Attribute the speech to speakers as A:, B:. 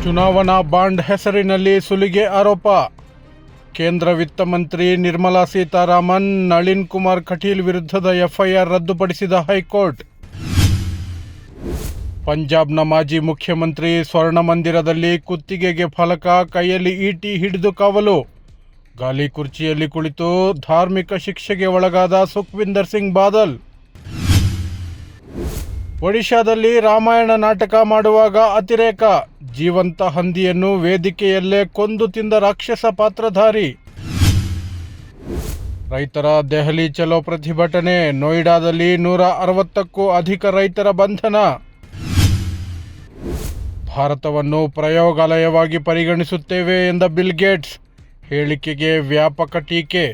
A: ಚುನಾವಣಾ ಬಾಂಡ್ ಹೆಸರಿನಲ್ಲಿ ಸುಲಿಗೆ ಆರೋಪ. ಕೇಂದ್ರ ವಿತ್ತ ಮಂತ್ರಿ ನಿರ್ಮಲಾ ಸೀತಾರಾಮನ್, ನಳಿನ್ ಕುಮಾರ್ ಕಟೀಲ್ ವಿರುದ್ಧದ ಎಫ್ಐಆರ್ ರದ್ದುಪಡಿಸಿದ ಹೈಕೋರ್ಟ್. ಪಂಜಾಬ್ನ ಮಾಜಿ ಮುಖ್ಯಮಂತ್ರಿ ಸ್ವರ್ಣ ಮಂದಿರದಲ್ಲಿ ಕುತ್ತಿಗೆಗೆ ಫಲಕ, ಕೈಯಲ್ಲಿ ಈಟಿ ಹಿಡಿದು ಕಾವಲು. ಗಾಲಿ ಕುರ್ಚಿಯಲ್ಲಿ ಕುಳಿತು ಧಾರ್ಮಿಕ ಶಿಕ್ಷೆಗೆ ಒಳಗಾದ ಸುಖ್ವಿಂದರ್ ಸಿಂಗ್ ಬಾದಲ್. ಒಡಿಶಾದಲ್ಲಿ ರಾಮಾಯಣ ನಾಟಕ ಮಾಡುವಾಗ ಅತಿರೇಕ, ಜೀವಂತ ಹಂದಿಯನ್ನು ವೇದಿಕೆಯಲ್ಲೇ ಕೊಂದು ತಿಂದ ರಾಕ್ಷಸ ಪಾತ್ರಧಾರಿ. ರೈತರ ದೆಹಲಿ ಚಲೋ ಪ್ರತಿಭಟನೆ, ನೋಯ್ಡಾದಲ್ಲಿ 160ಕ್ಕೂ ಅಧಿಕ ರೈತರ ಬಂಧನ. ಭಾರತವನ್ನು ಪ್ರಯೋಗಾಲಯವಾಗಿ ಪರಿಗಣಿಸುತ್ತೇವೆ ಎಂದ ಬಿಲ್ ಗೇಟ್ಸ್ ಹೇಳಿಕೆಗೆ ವ್ಯಾಪಕ ಟೀಕೆ.